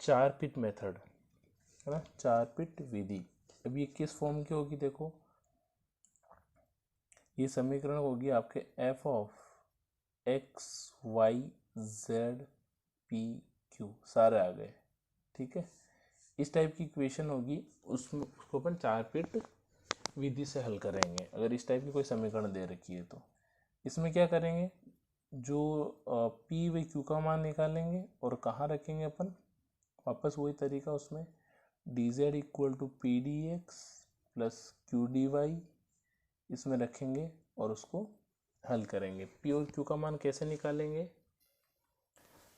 चार पिट मेथड है ना, चार पिट विधि। अब ये किस फॉर्म की होगी, देखो ये समीकरण होगी आपके f of x y z p q, सारे आ गए, ठीक है। इस टाइप की इक्वेशन होगी, उसमें उसको अपन चार पिट विधि से हल करेंगे। अगर इस टाइप की कोई समीकरण दे रखी है तो इसमें क्या करेंगे, जो पी व क्यू का मान निकालेंगे और कहाँ रखेंगे अपन, वापस वही तरीका, उसमें d Z equal to P D x plus Q D y इसमें रखेंगे और उसको हल करेंगे। पी और क्यू का मान कैसे निकालेंगे,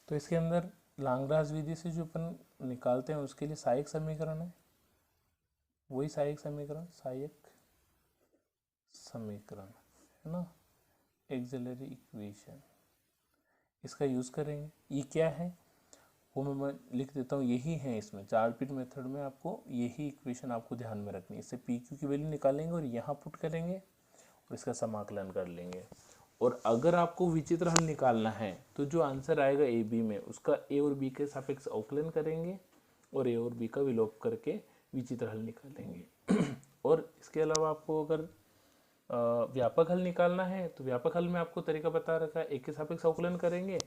तो इसके अंदर लांगराज विधि से जो अपन निकालते हैं उसके लिए सहायक समीकरण है, वही सहायक समीकरण, सहायक समीकरण है ना, एक्सिलरी इक्वेशन, इसका यूज़ करेंगे। ये क्या है वो मैं लिख देता हूँ, यही है इसमें चार पिट मेथड में, आपको यही इक्वेशन आपको ध्यान में रखनी है। इससे पी क्यू की वैल्यू निकालेंगे और यहाँ पुट करेंगे और इसका समाकलन कर लेंगे। और अगर आपको विचित्र हल निकालना है तो जो आंसर आएगा ए बी में उसका ए और बी के सापेक्ष अवकलन करेंगे और ए और बी का विलोप करके विचित्र हल निकालेंगे। और इसके अलावा आपको अगर व्यापक हल निकालना है तो व्यापक हल में आपको तरीका बता रखा है, ए के सापेक्ष अवकलन करेंगे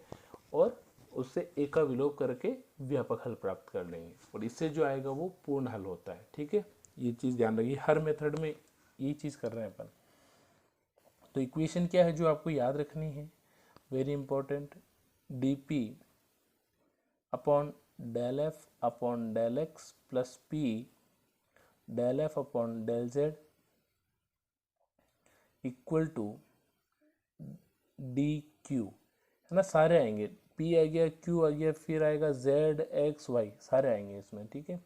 और उससे ए का विलोप करके व्यापक हल प्राप्त कर लेंगे और इससे जो आएगा वो पूर्ण हल होता है, ठीक है। ये चीज़ ध्यान रखिए, हर मेथड में ये चीज़ कर रहे हैं अपन। तो इक्वेशन क्या है जो आपको याद रखनी है, very important, d p upon del f upon del x plus p del f upon del z equal to d q, है ना, सारे आएंगे, पी आ गया, क्यू आ गया, फिर आएगा जेड एक्स वाई, सारे आएंगे इसमें, ठीक है।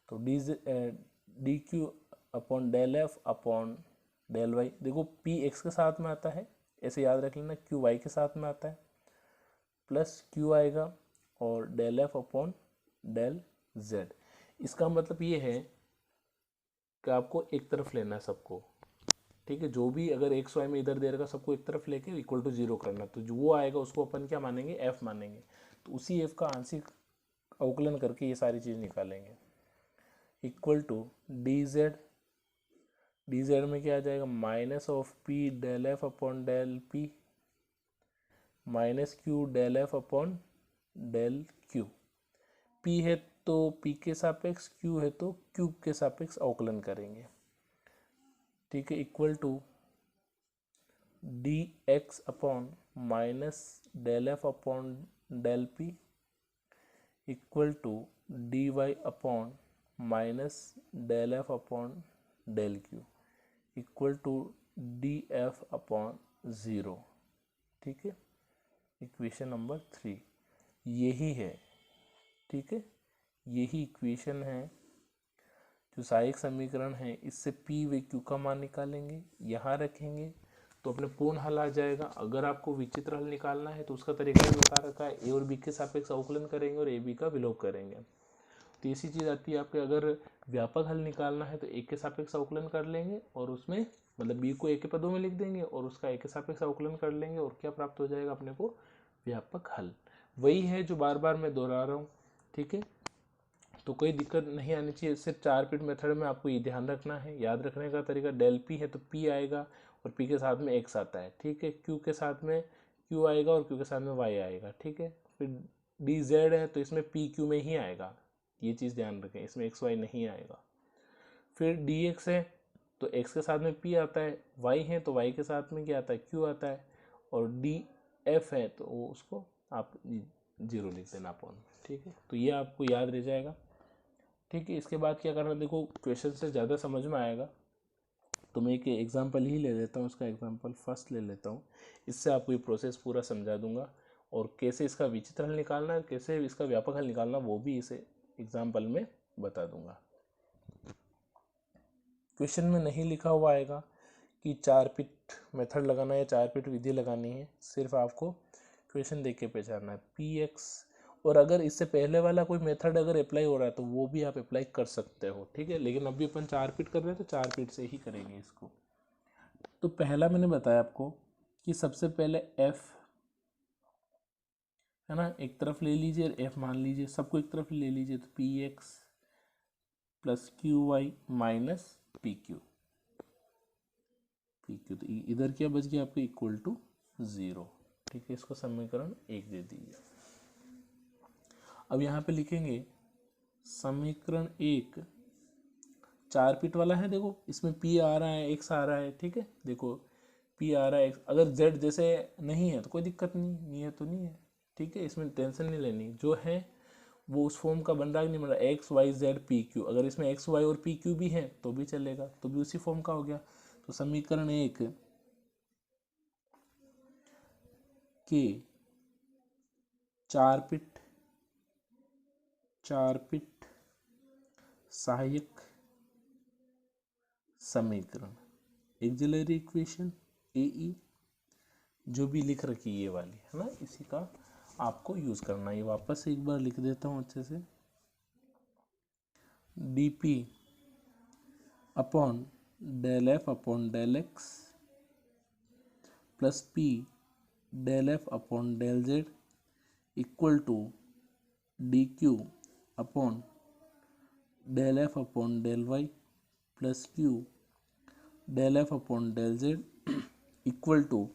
तो d q upon del f upon del y, देखो पी एक्स के साथ में आता है, ऐसे याद रख लेना, क्यू वाई के साथ में आता है, प्लस क्यू आएगा और del f upon del z. इसका मतलब ये है कि आपको एक तरफ लेना है सबको, ठीक है, जो भी अगर एक्स वाई में इधर दे रखा सबको एक तरफ लेके इक्वल टू जीरो करना, तो जो वो आएगा उसको अपन क्या मानेंगे, एफ मानेंगे। तो उसी एफ का आंशिक अवकलन करके ये सारी चीज़ निकालेंगे, equal to d z, d z में क्या आ जाएगा, minus of p del f upon del p minus q del f upon del q. P है तो पी के सापेक्ष, क्यू है तो क्यू के सापेक्ष अवकलन करेंगे, ठीक है, equal to d x upon minus del f upon del p equal to d y upon minus del f upon del q equal to d f upon zero, ठीक है। इक्वेशन नंबर 3 यही है, ठीक है, यही इक्वेशन है जो सहायक समीकरण है। इससे पी व क्यू का मान निकालेंगे, यहाँ रखेंगे तो अपने पूर्ण हल आ जाएगा। अगर आपको विचित्र हल निकालना है तो उसका तरीका भी बता रखा है, ए और बी के सापेक्ष अवकलन करेंगे और ए बी का विलोप करेंगे। तो ऐसी चीज़ आती है आपके, अगर व्यापक हल निकालना है तो ए के सापेक्ष अवकलन कर लेंगे और उसमें मतलब बी को ए के पदों में लिख देंगे और उसका ए के सापेक्ष अवकलन कर लेंगे और क्या प्राप्त हो जाएगा अपने को, व्यापक हल। वही है जो बार बार मैं दोहरा रहा हूँ, ठीक है। तो कोई दिक्कत नहीं आनी चाहिए। सिर्फ चार पिट मेथड में आपको ये ध्यान रखना है, याद रखने का तरीका, डेल पी है तो पी आएगा और पी के साथ में एक्स आता है, ठीक है, क्यू के साथ में क्यू आएगा और क्यू के साथ में वाई आएगा, ठीक है। फिर डी जेड है तो इसमें पी क्यू में ही आएगा, ये चीज़ ध्यान रखें, इसमें एक्स वाई नहीं आएगा। फिर डी एक्स है तो एक्स के साथ में पी आता है, वाई है तो वाई के साथ में क्या आता है, क्यू आता है, और डी एफ है तो वो उसको आप जीरो लिख देना अपॉन, ठीक है। तो ये आपको याद रह जाएगा, ठीक है। इसके बाद क्या करना, देखो क्वेश्चन से ज़्यादा समझ में आएगा तो मैं एक एग्जांपल ही ले लेता हूँ, इसका एग्जांपल फर्स्ट ले लेता हूँ, इससे आपको ये प्रोसेस पूरा समझा दूंगा और कैसे इसका विचित्र हल निकालना है, कैसे इसका व्यापक हल निकालना, वो भी इसे एग्जांपल में बता दूंगा। क्वेश्चन में नहीं लिखा हुआ आएगा कि चार पिट मेथड लगाना है, चार पिट विधि लगानी है, सिर्फ आपको क्वेश्चन देख के पहचानना है पी एक्स। और अगर इससे पहले वाला कोई मेथड अगर अप्लाई हो रहा है तो वो भी आप अप्लाई कर सकते हो, ठीक है, लेकिन अभी अपन चार पिट कर रहे हैं तो चार पिट से ही करेंगे इसको। तो पहला मैंने बताया आपको कि सबसे पहले एफ है ना, एक तरफ ले लीजिए एफ मान लीजिए, सबको एक तरफ ले लीजिए, तो p x plus q y minus p q, तो इधर क्या बच गया आपको, इक्वल टू 0। ठीक है, इसको समीकरण 1 दे दीजिए। अब यहाँ पे लिखेंगे समीकरण 1 4 पिट वाला है, देखो इसमें p आ रहा है, x आ रहा है, ठीक है, देखो p आ रहा है, अगर z जैसे नहीं है तो कोई दिक्कत नहीं है तो नहीं है, ठीक है, इसमें टेंशन नहीं लेनी, जो है वो उस फॉर्म का बन रहा है कि नहीं बन रहा, x y z p q, अगर इसमें एक्स वाई और पी क्यू भी है तो भी चलेगा, तो भी उसी फॉर्म का हो गया। तो समीकरण 1 के 4 पिट सहायक समीकरण, एक्सिलरी इक्वेशन AE जो भी लिख रखी है ये वाली, है ना, इसी का आपको यूज करना है। वापस एक बार लिख देता हूँ अच्छे से, dp upon del f upon del x plus p del f upon del z equal to dq upon del f upon del y plus q del f upon del z equal to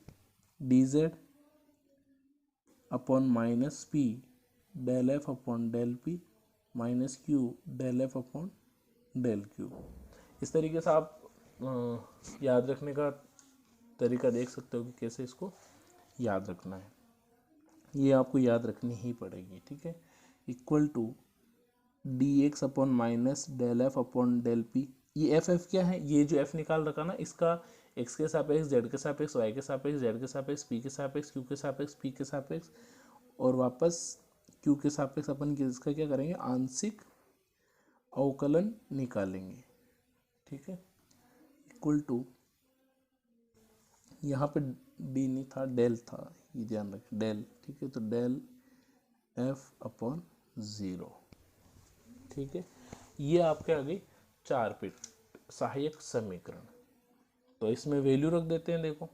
dz upon minus p del f upon del p minus q del f upon del q। इस तरीके से आप याद रखने का तरीका देख सकते हो कि कैसे इसको याद रखना है, ये आपको याद रखनी ही पड़ेगी, ठीक है। Equal to dx upon minus del f upon del p, ये एफ क्या है, ये जो एफ निकाल रखा ना, इसका x के सापेक्ष, z के सापेक्ष, y के सापेक्ष, z के सापेक्ष, p के सापेक्ष, q के सापेक्ष, p के सापेक्ष और वापस q के सापेक्ष अपन इसका क्या करेंगे, आंशिक अवकलन निकालेंगे, ठीक है। इक्वल टू यहाँ पे d नहीं था, डेल था, ये ध्यान रखें, डेल, ठीक है, तो डेल f अपॉन 0, ठीक है। ये आपके आ गई 4 पिट सहायक समीकरण। तो इसमें वैल्यू रख देते हैं, देखो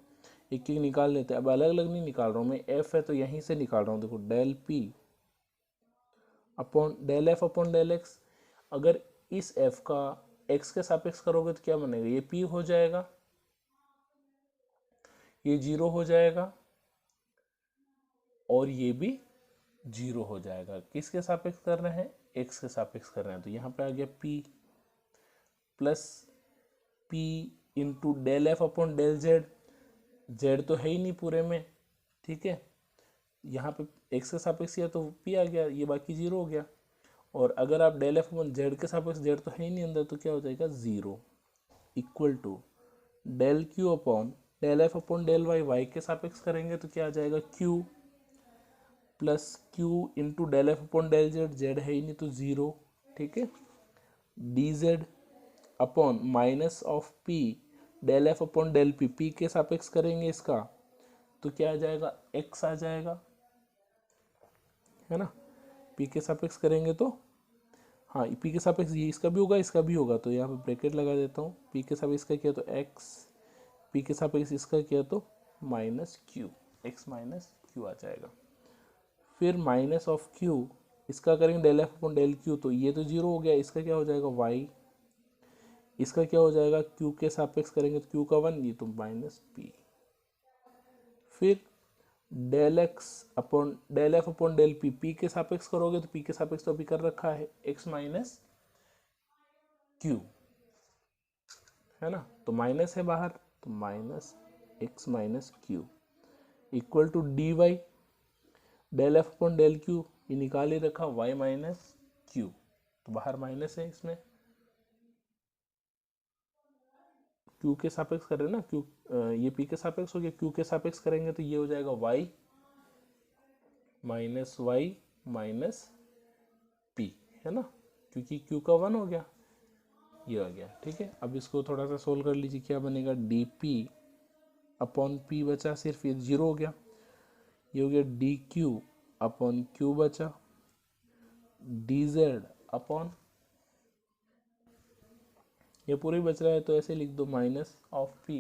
एक एक निकाल लेते हैं, अब अलग अलग नहीं निकाल रहा हूँ मैं, f है तो यहीं से निकाल रहा हूँ, देखो del p upon del f upon del x, अगर इस f का x के सापेक्ष करोगे तो क्या बनेगा, ये p हो जाएगा, ये 0 हो जाएगा और ये भी 0 हो जाएगा। किसके सापेक्ष कर रहे हैं, x के सापेक्ष कर रहे हैं, तो यहाँ पे आ गया p plus p into del f upon del z, z तो है ही नहीं पूरे में, ठीक है, यहाँ पे x के सापेक्ष किया तो p आ गया, ये बाकी 0 हो गया, और अगर आप डेल एफ अपॉन जेड के सापेक्ष, जेड तो है ही नहीं अंदर, तो क्या हो जाएगा 0, equal to del q upon del f upon del y, y के सापेक्ष करेंगे तो क्या आ जाएगा q plus q into del f upon del z, z है ही नहीं तो 0, ठीक है, dz upon minus of p del f upon del p, p के सापेक्ष करेंगे इसका तो क्या आ जाएगा, x आ जाएगा, है ना, p के सापेक्ष करेंगे तो, हाँ p के सापेक्ष ये इसका भी होगा, इसका भी होगा, तो यहाँ पे ब्रैकेट लगा देता हूँ, p के सापेक्ष इसका किया तो x, p के सापेक्ष इसका किया तो minus q, x minus q आ जाएगा। फिर माइनस ऑफ q, इसका करेंगे del f upon del q, तो ये तो 0 हो गया, इसका क्या हो जाएगा y, इसका क्या हो जाएगा, q के सापेक्ष करेंगे तो q का 1, ये तो माइनस p। फिर del x upon del f upon del p, p के सापेक्ष करोगे तो पी के सापेक्ष तो अभी कर रखा है x माइनस क्यू, है ना, तो माइनस है बाहर, तो minus x minus q equal to d y del f upon del q, ये निकाल ही रखा y माइनस क्यू, तो बाहर माइनस है, इसमें q के सापेक्ष कर रहे हैं ना, q ये p के सापेक्ष हो गया, q के सापेक्ष करेंगे तो ये हो जाएगा y minus y minus p, है ना, क्योंकि q का 1 हो गया, ये आ गया, ठीक है। अब इसको थोड़ा सा सोल्व कर लीजिए, क्या बनेगा, dp अपॉन p बचा सिर्फ, ये 0 हो गया, ये हो गया dq अपॉन q बचा, dz अपॉन ये पूरी बच रहा है तो ऐसे लिख दो, minus of p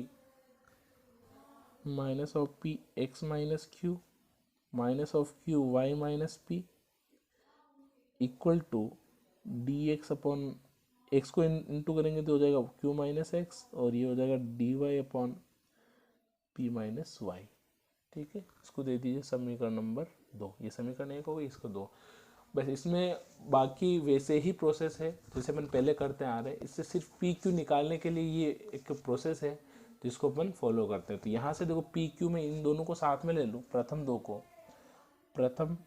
x minus q minus of q y minus p equal to d x upon x को इंटू करेंगे तो हो जाएगा क्यू माइनस एक्स और ये हो जाएगा d y upon p minus y. ठीक है, इसको दे दीजिए समीकरण नंबर 2। ये समीकरण 1 हो गई, इसको 2। बस इसमें बाकी वैसे ही प्रोसेस है जैसे अपन पहले करते आ रहे हैं। इससे सिर्फ पी क्यू निकालने के लिए ये एक प्रोसेस है जिसको अपन फॉलो करते हैं। तो यहाँ से देखो पी क्यू में इन दोनों को साथ में ले लूँ, प्रथम दो को, प्रथम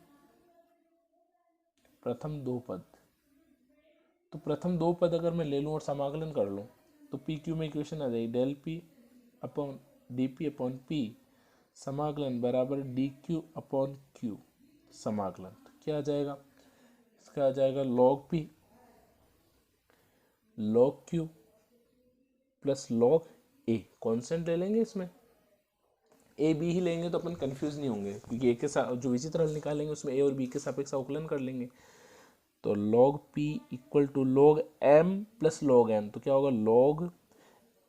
दो पद, तो प्रथम दो पद अगर मैं ले लूँ और समाकलन कर लूँ तो पी क्यू में इक्वेशन आ जाएगी del p upon d p upon p समाकलन बराबर डी क्यू अपॉन क्यू समाकलन। तो क्या आ जाएगा, इसका आ जाएगा log P log Q plus log A. Constant ले लेंगे, इसमें ए बी ही लेंगे तो अपन कंफ्यूज नहीं होंगे, क्योंकि ए के साथ जो विचित्र हल निकालेंगे उसमें ए और बी के सापेक्ष अवकलन कर लेंगे। तो log p equal to log m plus log n, तो क्या होगा log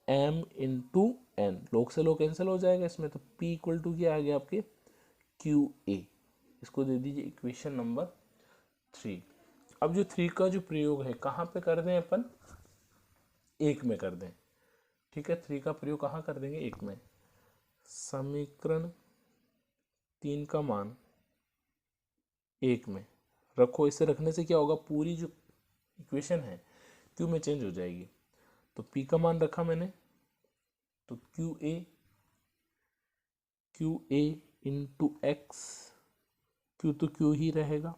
m into n, log से log कैंसिल हो जाएगा इसमें, तो p इक्वल टू क्या आ गया आपके qa। इसको दे दीजिए इक्वेशन नंबर 3। अब जो 3 का जो प्रयोग है कहाँ पे कर दें अपन, 1 में कर दें। ठीक है, 3 का प्रयोग कहाँ कर देंगे, 1 में। समीकरण 3 का मान 1 में रखो। इसे रखने से क्या होगा, पूरी जो इक्वेशन है क्यू में चेंज हो जाएगी। तो पी का मान रखा मैंने, तो q a into x, q तो क्यू ही रहेगा,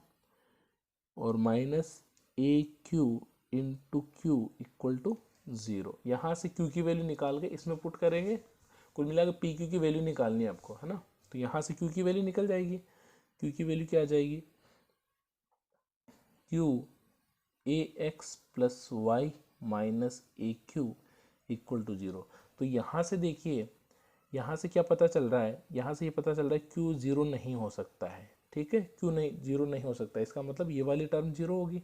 और minus A q into q equal to 0। यहाँ से क्यू की वैल्यू निकाल के इसमें पुट करेंगे, कुल मिला के पी क्यू की वैल्यू निकालनी है आपको, है ना। तो यहाँ से क्यू की वैल्यू निकल जाएगी। क्यू की वैल्यू क्या आ जाएगी, q a x plus Y minus A Q equal to 0। तो यहाँ से देखिए, यहाँ से क्या पता चल रहा है, यहाँ से ये पता चल रहा है क्यू 0 नहीं हो सकता है। ठीक है, क्यू नहीं 0 नहीं हो सकता, इसका मतलब ये वाली टर्म 0 होगी,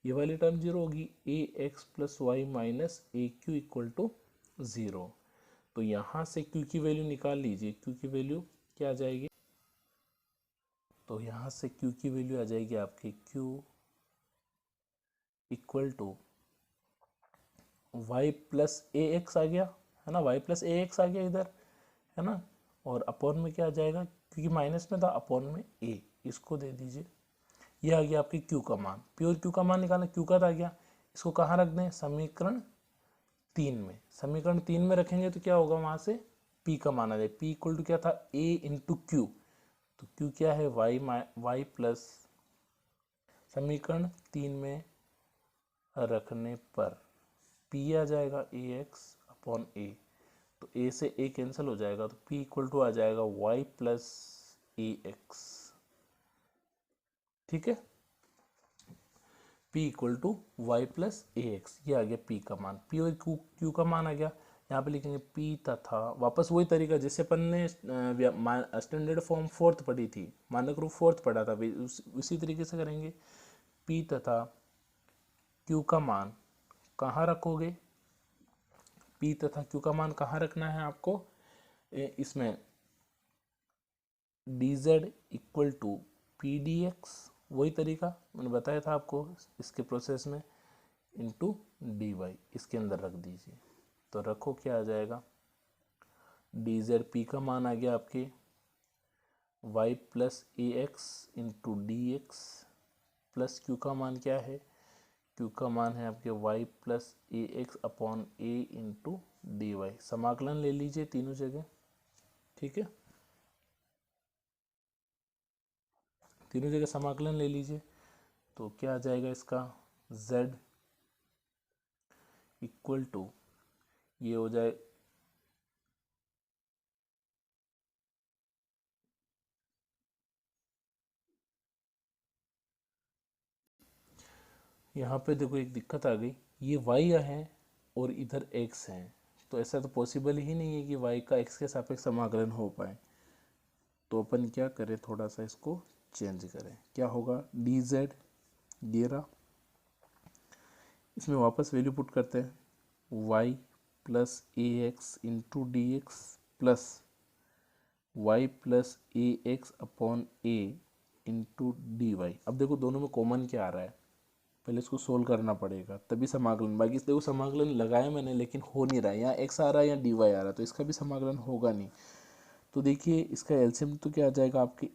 ये वाली टर्म 0 होगी, A x plus Y minus A Q equal to 0। तो यहाँ से क्यू की वैल्यू निकाल लीजिए, क्यू की वैल्यू क्या आ जाएगी, तो यहाँ से क्यू की वैल्यू आ जाएगी आपकी Q equal to Y plus A X आ गया, है ना, वाई प्लस ए एक्स आ गया इधर, है ना। और अपॉन में क्या आ जाएगा, क्योंकि माइनस में था, अपॉन में ए, इसको दे दीजिए। ये आ गया आपकी क्यू का मान, प्योर क्यू का मान निकालना, क्यू का आ गया। इसको कहाँ रख दें, समीकरण 3 में। समीकरण 3 में रखेंगे तो क्या होगा, वहाँ से पी का मान आ जाए। पी इक्वल टू क्या था, ए इंटू क्यू, तो क्यू क्या है, वाई प्लस, समीकरण 3 में रखने पर पी आ जाएगा ए एक्स अपॉन ए, तो ए से ए कैंसिल हो जाएगा, तो पी इक्वल टू आ जाएगा वाई प्लस ए एक्स। ठीक है, p equal to Y plus A x, ये आ गया p का मान। p और q का मान आ गया, यहाँ पे लिखेंगे p तथा, वापस वही तरीका जैसे अपन ने स्टैंडर्ड फॉर्म 4th पढ़ी थी, मानक रूप 4th पढ़ा था, उसी तरीके से करेंगे। p तथा q का मान कहाँ रखोगे, p तथा q का मान कहाँ रखना है आपको, इसमें dz equal to P D x, वही तरीका मैंने बताया था आपको इसके प्रोसेस में, इंटू डी वाई, इसके अंदर रख दीजिए। तो रखो क्या आ जाएगा, डी जेड पी का मान आ गया आपके वाई प्लस ए X into D x, plus Q का मान क्या है, क्यू का मान है आपके Y plus A X upon A into D Y. समाकलन ले लीजिए तीनों जगह। ठीक है, तीनों जगह समाकलन ले लीजिए, तो क्या आ जाएगा इसका, z इक्वल टू, ये हो जाए यहाँ पे देखो एक दिक्कत आ गई, ये y है और इधर x है, तो ऐसा तो पॉसिबल ही नहीं है कि y का x के सापेक्ष समाकलन हो पाए। तो अपन क्या करें, थोड़ा सा इसको चेंज करें, क्या होगा, डी जेड ये रहा, इसमें वापस वैल्यू पुट करते हैं, y plus A X into D x plus Y plus A X upon A into D Y. अब देखो दोनों में कॉमन क्या आ रहा है, पहले इसको सोल्व करना पड़ेगा तभी समाकलन, बाकी देखो समाकलन लगाया मैंने लेकिन हो नहीं रहा है, यहाँ एक्स आ रहा है या डी वाई आ रहा है, तो इसका भी समाकलन होगा नहीं। तो देखिए इसका एलसीएम तो क्या आ जाएगा आपके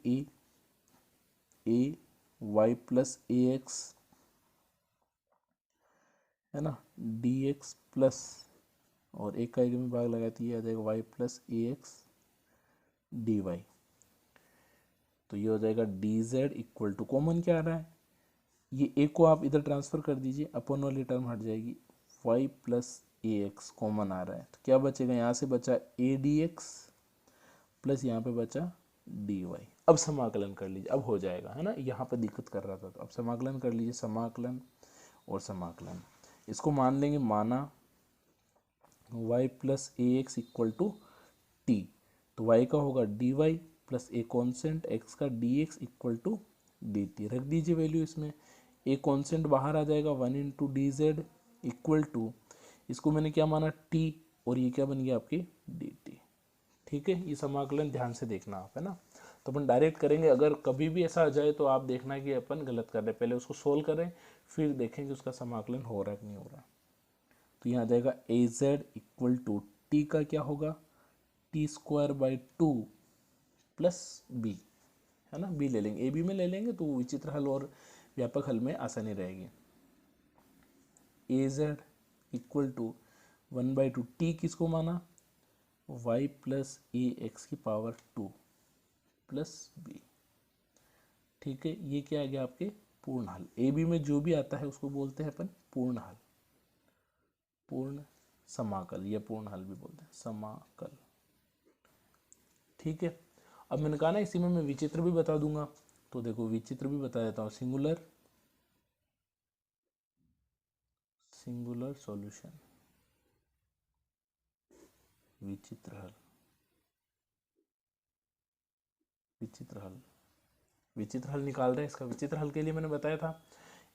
ए वाई प्लस ए एक्स है ना, डी एक्स प्लस, और एक का एक में भाग लगाए तो ये आ जाएगा वाई प्लस ए एक्स डी वाई। तो ये हो जाएगा d Z equal to, common क्या आ रहा है, ये ए को आप इधर ट्रांसफर कर दीजिए, अपन वाली टर्म हट जाएगी, वाई प्लस ए एक्स कॉमन आ रहा है, तो क्या बचेगा, यहाँ से बचा ए डी एक्स प्लस यहाँ पे बचा डी वाई। अब समाकलन कर लीजिए, अब हो जाएगा, है ना, यहाँ पे दिक्कत कर रहा था, तो अब समाकलन कर लीजिए, समाकलन और समाकलन, इसको मान लेंगे, माना y plus A x equal to t, तो y का होगा d y plus a constant x का d x equal to D t, रख दीजिए वैल्यू इसमें, ए कॉन्सेंट बाहर आ जाएगा 1 into d Z equal to, इसको मैंने क्या माना t, और ये क्या बन गया आपकी डी टी। ठीक है, ये समाकलन ध्यान से देखना आप, है ना, तो अपन डायरेक्ट करेंगे, अगर कभी भी ऐसा आ जाए तो आप देखना कि अपन गलत कर रहे हैं, पहले उसको सोल्व करें फिर देखेंगे उसका समाकलन हो रहा है कि नहीं हो रहा। तो यहाँ आ जाएगा a z equal to t का क्या होगा, t square by two plus b, है ना, बी ले लेंगे, ए बी में ले लेंगे तो विचित्र हल और व्यापक हल में आसानी रहेगी। ए जेड इक्वल टू 1/2, टी किसको माना, y प्लस ए एक्स की पावर 2 प्लस बी। ठीक है, ये क्या आ गया आपके पूर्ण हल, ए बी में जो भी आता है उसको बोलते हैं अपन पूर्ण हल, पूर्ण समाकल या पूर्ण हल भी बोलते हैं, समाकल। ठीक है, अब मैंने कहा ना इसी में मैं विचित्र भी बता दूंगा, तो देखो विचित्र भी बता देता हूँ, सिंगुलर सॉल्यूशन, विचित्र हल, विचित्र हल निकाल रहे हैं, इसका विचित्र हल के लिए मैंने बताया था,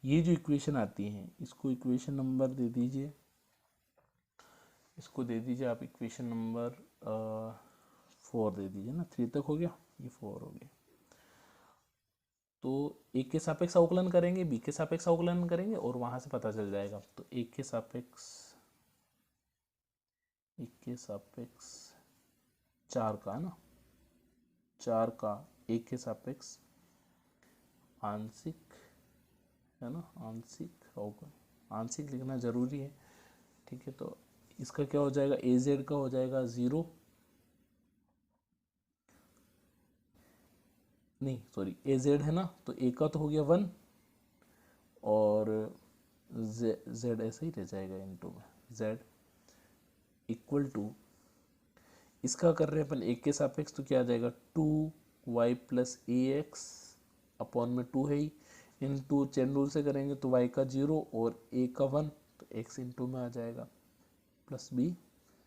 ये जो इक्वेशन आती है इसको इक्वेशन नंबर दे दीजिए, इसको दे दीजिए आप इक्वेशन नंबर 4 दे दीजिए ना, 3 तक हो गया, ये 4 हो गया। तो एक के सापेक्ष अवकलन करेंगे, बी के सापेक्ष अवकलन करेंगे और वहां से पता चल जाएगा। तो एक के सापेक्ष 4 का, है ना, 4 का एक के सापेक्ष आंशिक, है ना, आंशिक अवकलन, आंशिक लिखना जरूरी है। ठीक है, तो इसका क्या हो जाएगा, ए जेड का हो जाएगा 0, नहीं सॉरी ए जेड है ना, तो ए का तो हो गया 1 और जेड ऐसे ही रह जाएगा इनटू में, जेड इक्वल टू, इसका कर रहे हैं अपन एक के सापेक्ष, तो क्या आ जाएगा 2y प्लस ए एक्स अपॉन में 2 है ही, इंटू चेन रूल से करेंगे तो y का 0 और a का 1, तो x इंटू में आ जाएगा प्लस b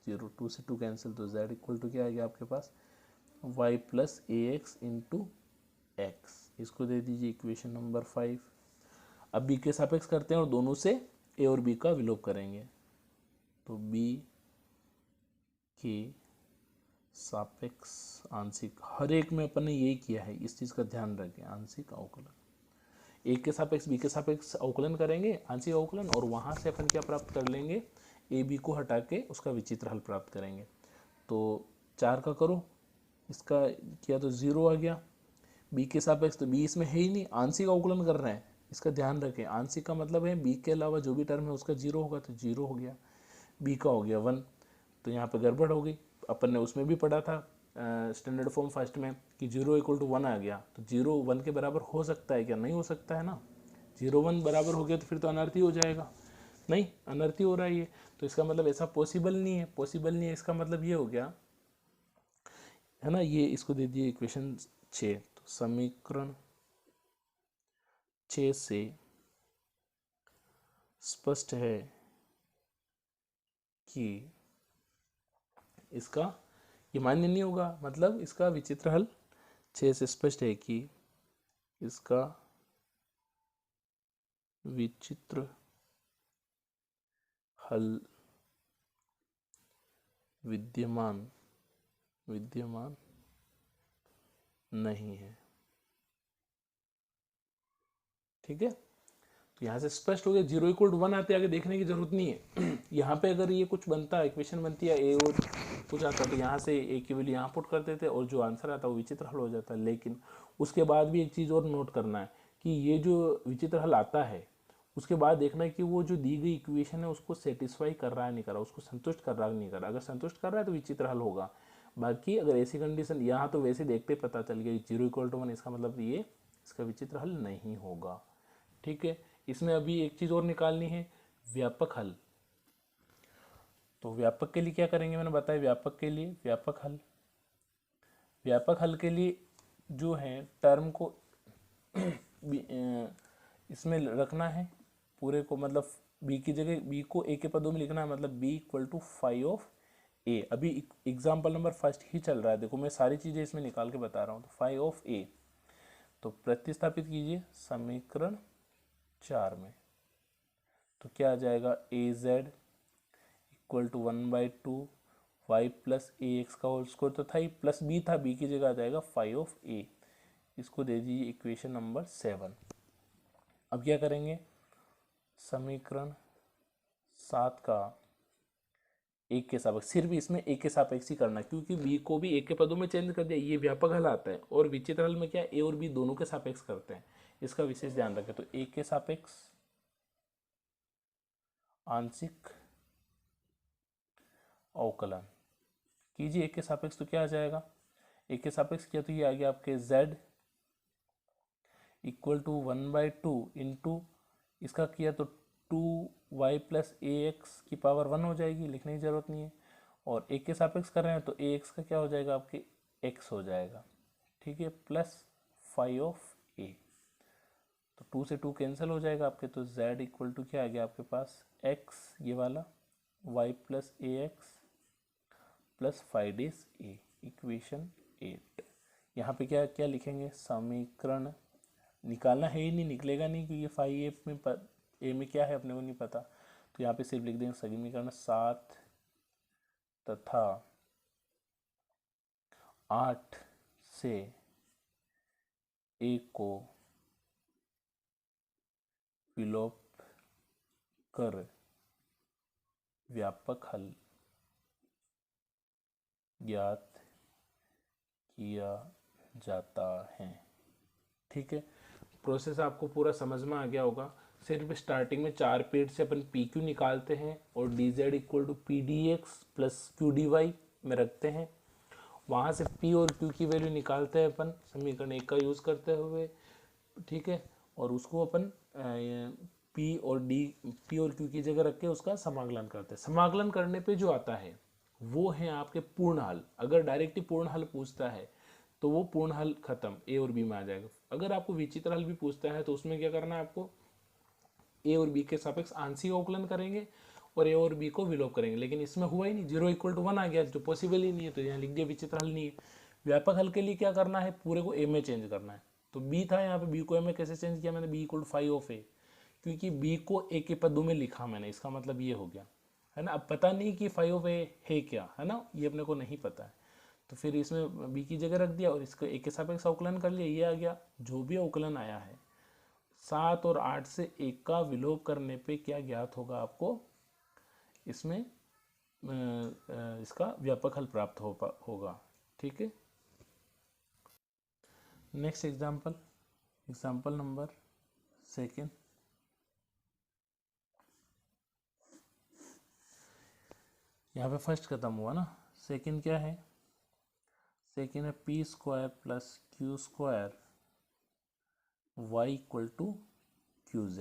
0, 2 से 2 कैंसिल, तो z इक्वल टू क्या आ गया आपके पास y प्लस ए एक्स इंटू एक्स, इसको दे दीजिए इक्वेशन नंबर 5। अब b के सापेक्ष करते हैं और दोनों से a और b का विलोप करेंगे, तो b के सापेक्ष आंशिक, हर एक में अपन ने यही किया है, इस चीज़ का ध्यान रखें, आंशिक अवकलन, एक के सापेक्ष बी के सापेक्ष अवकलन करेंगे आंशिक अवकलन, और वहाँ से अपन क्या प्राप्त कर लेंगे, ए बी को हटा के उसका विचित्र हल प्राप्त करेंगे। तो 4 का करो, इसका किया तो 0 आ गया, बी के सापेक्ष तो बी इसमें है ही नहीं, आंशिक अवकलन कर रहे हैं, इसका ध्यान रखें, आंशिक का मतलब है बी के अलावा जो भी टर्म है उसका 0 होगा, तो 0 हो गया, बी का हो गया 1, तो यहाँ पे गड़बड़ हो गई, अपन ने उसमें भी पढ़ा था स्टैंडर्ड फॉर्म फर्स्ट में कि 0 इक्वल टू 1 आ गया, तो 0 1 के बराबर हो सकता है क्या, नहीं हो सकता है ना, 0 1 बराबर हो गया तो फिर तो अनर्थी हो जाएगा, नहीं अनर्थी हो रहा है ये, तो इसका मतलब ऐसा पॉसिबल नहीं है, पॉसिबल नहीं है, इसका मतलब ये हो गया, है ना, ये इसको दे दिए इक्वेशन 6, तो समीकरण 6 से स्पष्ट है कि इसका ये मान्य नहीं होगा, मतलब इसका विचित्र हल 6 से स्पष्ट है कि इसका विचित्र हल विद्यमान नहीं है। ठीक है, तो यहाँ से स्पष्ट हो गया, 0 = 1 आते आगे देखने की जरूरत नहीं है। यहाँ पे अगर ये कुछ बनता है, इक्वेशन बनती है ए और कुछ आता तो यहाँ से ए की वैल्यू यहाँ पुट कर देते और जो आंसर आता है वो विचित्र हल हो जाता है। लेकिन उसके बाद भी एक चीज़ और नोट करना है कि ये जो विचित्र हल आता है उसके बाद देखना है कि वो जो दी गई इक्वेशन है उसको सेटिस्फाई कर रहा है नहीं कर रहा, उसको संतुष्ट कर रहा है नहीं कर रहा। अगर संतुष्ट कर रहा है तो विचित्र हल होगा। बाकी अगर ऐसी कंडीशन, यहाँ तो वैसे देखते पता चल गया 0 = 1, इसका मतलब ये इसका विचित्र हल नहीं होगा। ठीक है, इसमें अभी एक चीज़ और निकालनी है, व्यापक हल। तो व्यापक के लिए क्या करेंगे, मैंने बताया व्यापक के लिए व्यापक हल के लिए जो है टर्म को इसमें रखना है पूरे को, मतलब बी की जगह बी को ए के पदों में लिखना है, मतलब b = 5 अभी एग्जाम्पल नंबर फर्स्ट ही चल रहा है, देखो मैं सारी चीज़ें इसमें निकाल के बता रहा हूँ। तो 5 तो प्रतिस्थापित कीजिए समीकरण 4 में, तो क्या आ जाएगा AZ = 1/2 y + ax का होल स्क्वायर तो था ही, प्लस b था, b की जगह आ जाएगा 5 इसको दे दीजिए इक्वेशन नंबर 7। अब क्या करेंगे, समीकरण 7 का एक के सापेक्ष, सिर्फ इसमें एक के सापेक्ष ही करना, क्योंकि b को भी एक के पदों में चेंज कर दिया, ये व्यापक हल आता है। और विचित्र हल में क्या a और b दोनों के सापेक्ष करते हैं, इसका विशेष ध्यान रखें। तो एक के सापेक्ष आंशिक अवकलन कीजिए एक के सापेक्ष, तो क्या आ जाएगा, एक के सापेक्ष किया तो ये आ गया आपके z = 1/2 इंटू इसका किया तो 2y + ax की पावर 1 हो जाएगी, लिखने की जरूरत नहीं है। और एक के सापेक्ष कर रहे हैं तो ax का क्या हो जाएगा, आपके x हो जाएगा। ठीक है, प्लस 5 तो 2 से 2 कैंसिल हो जाएगा आपके, तो z = क्या आ गया आपके पास x ये वाला, y + ax + 5a इक्वेशन 8। यहाँ पे क्या क्या लिखेंगे, समीकरण निकालना है ही नहीं, निकलेगा नहीं क्योंकि 5a में ए में क्या है अपने को नहीं पता। तो यहाँ पे सिर्फ लिख देंगे समीकरण 7 तथा 8 से a को विलोप कर व्यापक हल ज्ञात किया जाता है। ठीक है, प्रोसेस आपको पूरा समझ में आ गया होगा। सिर्फ स्टार्टिंग में 4 पीरियड से अपन पी क्यू निकालते हैं और dz = pdx + qdy में रखते हैं, वहाँ से p और q की वैल्यू निकालते हैं अपन समीकरण 1 का यूज़ करते हुए। ठीक है, और उसको अपन p और q की जगह रख के उसका समाकलन करते हैं। समाकलन करने पे जो आता है वो है आपके पूर्ण हल। अगर डायरेक्टली पूर्ण हल पूछता है तो वो पूर्ण हल खत्म, ए और बी में आ जाएगा। अगर आपको विचित्र हल भी पूछता है तो उसमें क्या करना है, आपको ए और बी के सापेक्ष आंशिक अवकलन करेंगे और ए और बी को विलोप करेंगे। लेकिन इसमें हुआ ही नहीं, 0 = 1 आ गया जो पॉसिबल ही नहीं है, तो यहाँ लिख दिया विचित्र हल नहीं है। व्यापक हल के लिए क्या करना है, पूरे को ए में चेंज करना है। तो बी था, यहाँ पे बी को ए में कैसे चेंज किया मैंने, b = 5 क्योंकि b को ए के पदों में लिखा मैंने, इसका मतलब ये हो गया है ना। अब पता नहीं कि 5 है क्या, है ना, ये अपने को नहीं पता है, तो फिर इसमें b की जगह रख दिया और इसको एक के सापेक्ष अवकलन कर लिया, ये आ गया। जो भी अवकलन आया है 7 और 8 से 1 का विलोप करने पे क्या ज्ञात होगा आपको, इसमें इसका व्यापक हल प्राप्त होगा। ठीक है, नेक्स्ट एग्जाम्पल, एग्जाम्पल नंबर 2। यहाँ पे फर्स्ट खत्म हुआ ना, सेकंड क्या है, सेकंड है p² + q² y = qz।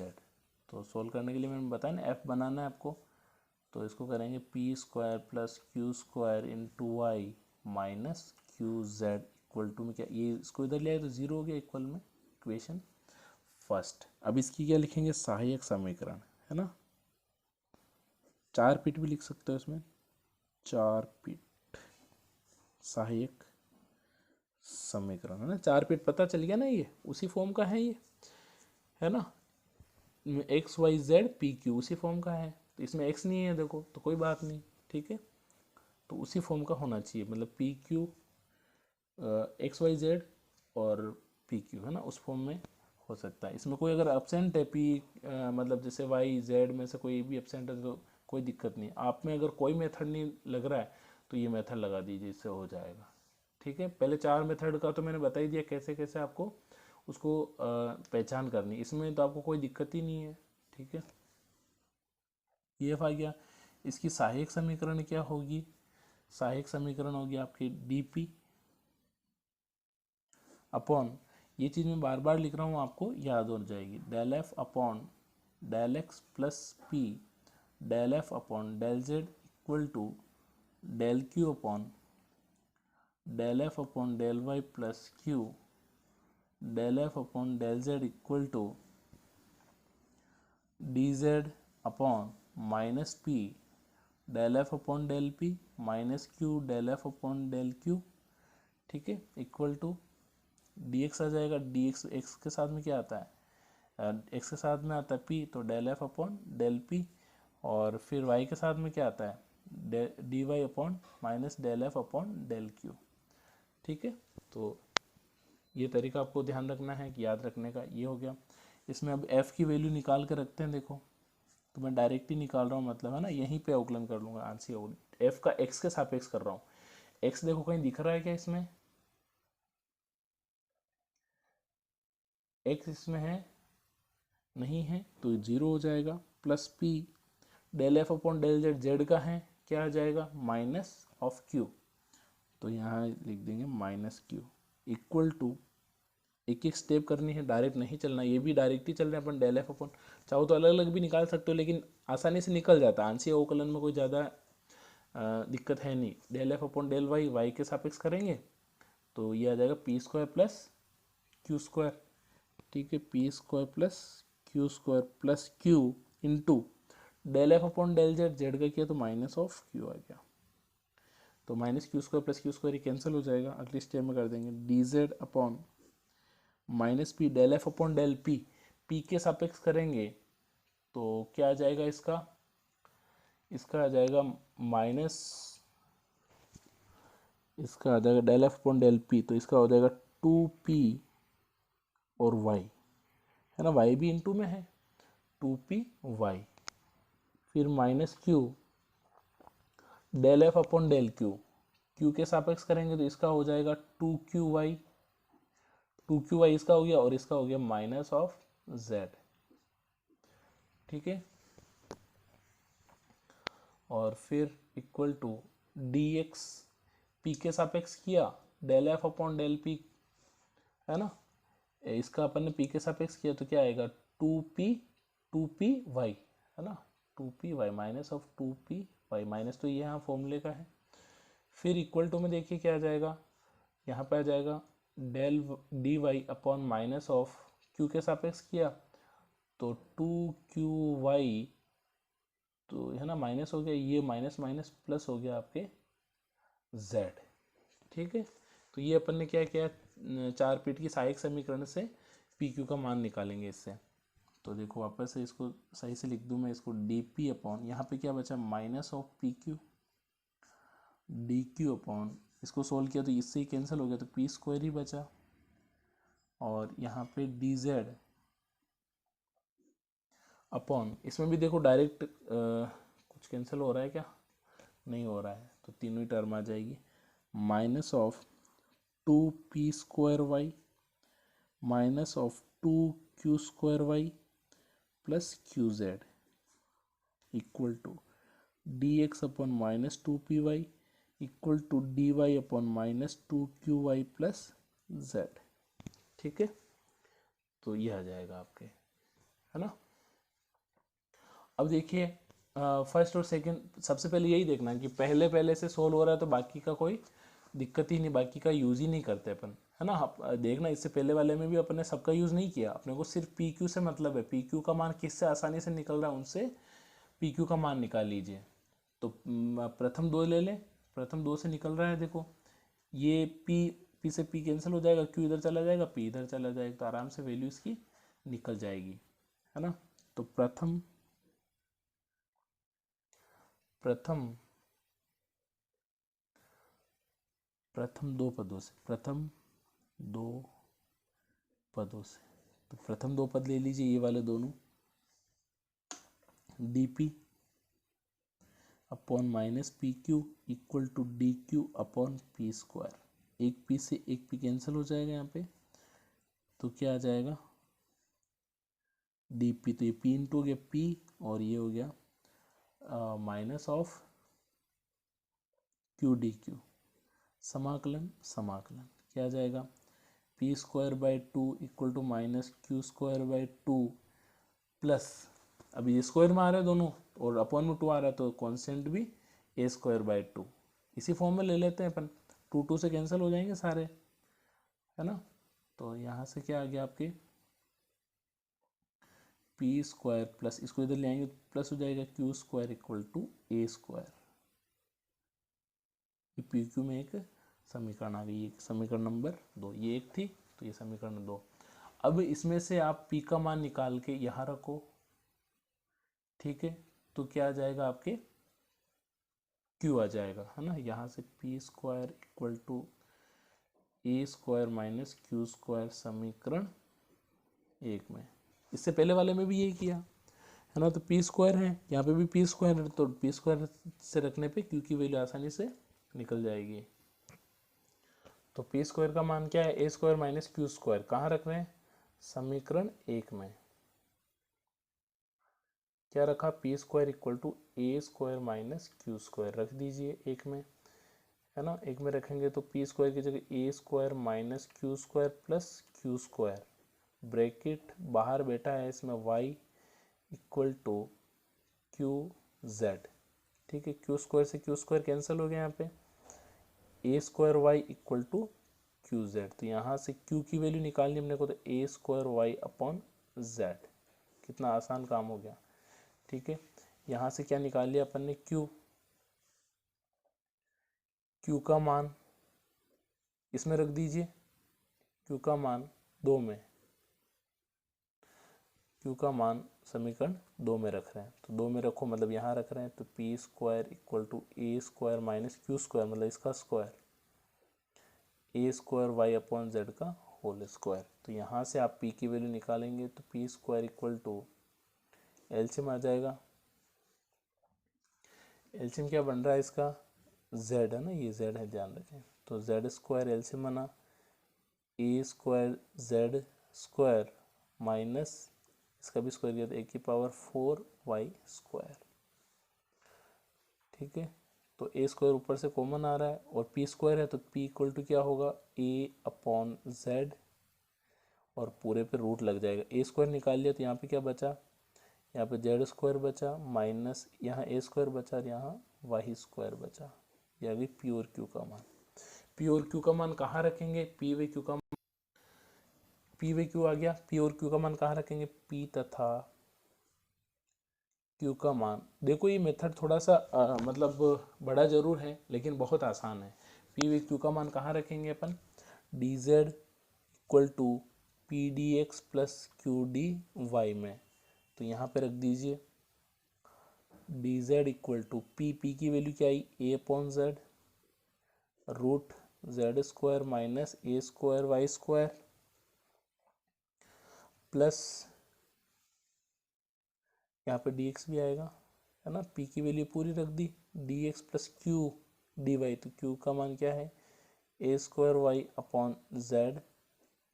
तो सोल्व करने के लिए मैंने बताया ना f बनाना है आपको, तो इसको करेंगे p² + q² × y - qz equal to में क्या, ये इसको इधर ले आए तो 0 हो गया इक्वल में, इक्वेशन फर्स्ट। अब इसकी क्या लिखेंगे, सहायक समीकरण, है ना। 4 पीठ भी लिख सकते हो इसमें, 4 पीठ सहायक समीकरण, है ना। 4 पीठ पता चल गया ना, ये उसी फॉर्म का है, ये है ना, x y z p q उसी फॉर्म का है। तो इसमें एक्स नहीं है देखो, तो कोई बात नहीं, ठीक है, तो उसी फॉर्म का होना चाहिए, मतलब p q x y z और पी क्यू, है ना, उस फॉर्म में हो सकता है। इसमें कोई अगर एब्सेंट है पी, मतलब जैसे वाई जेड में से कोई भी एब्सेंट है तो कोई दिक्कत नहीं। आप में अगर कोई मेथड नहीं लग रहा है तो ये मेथड लगा दीजिए, इससे हो जाएगा। ठीक है, पहले 4 मेथड का तो मैंने बता ही दिया कैसे कैसे आपको उसको पहचान करनी, इसमें तो आपको कोई दिक्कत ही नहीं है। ठीक है, ये आ गया। इसकी सहायक समीकरण क्या होगी? सहायक समीकरण होगी आपकी dp अपॉन, ये चीज़ मैं बार बार लिख रहा हूँ आपको याद हो जाएगी, del f upon del x plus p del f upon del z equal to del q upon del f upon del y plus q del f upon del z equal to d z upon minus p del f upon del p minus q del f upon del q. ठीक है, equal to d x आ जाएगा, d x x के साथ में क्या आता है, एक्स के साथ में आता है पी, तो del f upon del p, और फिर वाई के साथ में क्या आता है d y upon minus del f upon del q. ठीक है, तो ये तरीका आपको ध्यान रखना है कि याद रखने का, ये हो गया। इसमें अब f की वैल्यू निकाल के रखते हैं, देखो तो मैं डायरेक्ट ही निकाल रहा हूँ, मतलब है ना, यहीं पे अवकलन कर लूँगा आंशिक f का x के सापेक्ष कर रहा हूँ। x देखो कहीं दिख रहा है क्या इसमें? x इसमें है नहीं है तो 0 हो जाएगा, plus p del f upon del z, z का है क्या आ जाएगा माइनस ऑफ q, तो यहाँ लिख देंगे माइनस q इक्वल टू, एक एक स्टेप करनी है, डायरेक्ट नहीं चलना, ये भी डायरेक्ट ही चल रहे हैं अपन, डेल एफ अपन चाहो तो अलग अलग भी निकाल सकते हो, लेकिन आसानी से निकल जाता है, आंशिक अवकलन में कोई ज़्यादा दिक्कत है नहीं। Del f upon del y, y के सापेक्ष करेंगे तो ये आ जाएगा p square plus Q square. ठीक है, p square plus Q square plus q into del f upon del z, z का किया तो माइनस ऑफ क्यू आ गया, तो minus Q square plus Q square cancel हो जाएगा, अगली स्टेप में कर देंगे d z upon minus p del f upon del p, p के सापेक्ष करेंगे तो क्या आ जाएगा इसका, इसका आ जाएगा माइनस, इसका आ जाएगा del f upon del p, तो इसका हो जाएगा 2p और y, है ना, y भी इनटू में है, 2p y, फिर minus q del f upon del q, q के सापेक्ष करेंगे तो इसका हो जाएगा 2qy, 2qy इसका हो गया, और इसका हो गया माइनस ऑफ z। ठीक है, और फिर equal to d x, p के सापेक्ष किया del f upon del p, है ना, इसका अपन ने पी के सापेक्ष किया तो क्या आएगा 2p वाई, है ना, 2p y minus of 2p y, minus तो ये यहाँ फॉर्मूले का है। फिर इक्वल टू में देखिए क्या आ जाएगा, यहाँ पे आ जाएगा del d y upon minus of q के सापेक्ष किया तो 2qy, तो है ना माइनस हो गया, ये माइनस माइनस प्लस हो गया आपके z। ठीक है, तो ये अपन ने क्या किया, 4 पीठ की सहायक समीकरण से पी क्यू का मान निकालेंगे इससे। तो देखो वापस से इसको सही से लिख दूं मैं, इसको डी पी अपॉन, यहाँ पे क्या बचा minus of P Q d q upon, इसको सोल्व किया तो इससे ही कैंसिल हो गया तो पी स्क्वायर ही बचा, और यहाँ पे डी जेड अपॉन, इसमें भी देखो डायरेक्ट कुछ कैंसिल हो रहा है क्या, नहीं हो रहा है, तो तीनों ही टर्म आ जाएगी, minus of 2p square y minus of 2q square y plus q z equal to d x upon minus 2py equal to d y upon minus 2qy plus z. ठीक है, तो ये आ जाएगा आपके, है ना। अब देखिए फर्स्ट और सेकंड, सबसे पहले यही देखना है कि पहले पहले से सोल्व हो रहा है तो बाकी का कोई दिक्कत ही नहीं, बाकी का यूज़ ही नहीं करते अपन, है ना। देखना इससे पहले वाले में भी अपन ने सबका यूज़ नहीं किया, अपने को सिर्फ पी क्यू से मतलब है, पी क्यू का मान किससे आसानी से निकल रहा है उनसे पी क्यू का मान निकाल लीजिए। तो प्रथम 2 ले लें, प्रथम 2 से निकल रहा है, देखो ये पी से पी कैंसिल हो जाएगा, क्यू इधर चला जाएगा, पी इधर चला जाएगा, तो आराम से वैल्यू इसकी निकल जाएगी, है ना। तो प्रथम प्रथम 2 पदों से, प्रथम 2 पदों से। तो प्रथम दो पद ले लीजिए, ये वाले दोनों, dp upon minus p q equal to d q upon p square. एक पी से एक पी कैंसिल हो जाएगा यहाँ पे, तो क्या आ जाएगा डी पी, तो ये पी इंटू हो गया पी और ये हो गया minus of q d q. समाकलन समाकलन क्या आ जाएगा, p square by two equal to minus Q square by two plus, अभी ये स्क्वायर में आ रहा है दोनों और अपॉन में टू आ रहा है, तो कॉन्स्टेंट भी ए स्क्वायर बाई टू, इसी फॉर्म में ले लेते हैं अपन, टू टू से कैंसिल हो जाएंगे सारे, है ना। तो यहाँ से क्या आ गया आपके पी स्क्वायर प्लस, इसको इधर ले आएंगे तो प्लस हो जाएगा q square equal to A square. P q में एक समीकरण आ गई, समीकरण नंबर 2, ये एक थी तो ये समीकरण 2। अब इसमें से आप पी का मान निकाल के यहाँ रखो, ठीक है, तो क्या आ जाएगा आपके क्यू आ जाएगा, है ना। यहाँ से p square equal to A square minus Q square समीकरण 1 में। इससे पहले वाले में भी यही किया, है ना। तो पी स्क्वायर है, यहाँ पे भी पी स्क्वायर है, तो पी स्क्वायर से रखने पे क्यू की वैल्यू आसानी से निकल जाएगी। तो पी स्क्वायर का मान क्या है, ए स्क्वायर माइनस क्यू स्क्वायर, कहाँ रख रहे हैं, समीकरण 1 में। क्या रखा, p square equal to A square minus Q square रख दीजिए 1 में, है ना। 1 में रखेंगे तो पी स्क्वायर की जगह A square minus Q square plus Q square, bracket बाहर बैठा है इसमें Y equal to Q Z, ठीक है। क्यू स्क्वायर से क्यू स्क्वायर कैंसिल हो गया यहाँ पे, A square Y equal to Q Z, तो यहाँ से क्यू की वैल्यू निकालनी हमने को, तो ए स्क्वायर वाई अपॉन जेड, कितना आसान काम हो गया, ठीक है। यहाँ से क्या निकाल लिया अपन ने, क्यू, क्यू का मान इसमें रख दीजिए, क्यू का मान 2 में, क्यू का मान समीकरण 2 में रख रहे हैं, तो 2 में रखो मतलब यहाँ रख रहे हैं, तो P square equal to A square minus Q square मतलब इसका square, A square Y upon Z का होल स्क्वायर। तो यहाँ से आप पी की वैल्यू निकालेंगे तो P square equal to LCM आ जाएगा, एलसीएम क्या बन रहा है इसका, जेड है ना, ये जेड है ध्यान रखें, तो जेड स्क्वायर एलसीएम बना ए स्क्वायर जेड स्क्वायर माइनस इसका भी स्क्वायर किया तो ए की पावर 4 वाई स्क्वायर, ठीक है। तो ए स्क्वायर ऊपर से कॉमन आ रहा है और पी स्क्वायर है, तो पी इक्वल टू क्या होगा, ए अपॉन जेड और पूरे पे रूट लग जाएगा, ए स्क्वायर निकाल लिया तो यहाँ पे क्या बचा, यहाँ पे जेड स्क्वायर बचा माइनस यहाँ ए स्क्वायर बचा और यहाँ वाई स्क्वायर बचा, यह भी पी और क्यू का मान। पी और क्यू का मान कहाँ रखेंगे, पी व क्यू का, पी व क्यू आ गया, पी और क्यू का मान कहाँ रखेंगे, पी तथा क्यू का मान। देखो ये मेथड थोड़ा सा मतलब बड़ा जरूर है लेकिन बहुत आसान है। पी व क्यू का मान कहाँ रखेंगे अपन, D Z equal to P D x plus Q D Y में, तो यहाँ पे रख दीजिए D Z equal to P की वैल्यू क्या आई, A upon Z root Z square minus A square Y square plus यहाँ पे dx भी आएगा, है ना। p की वैल्यू पूरी रख दी, dx plus Q D Y, तो q का मान क्या है, ए square Y upon Z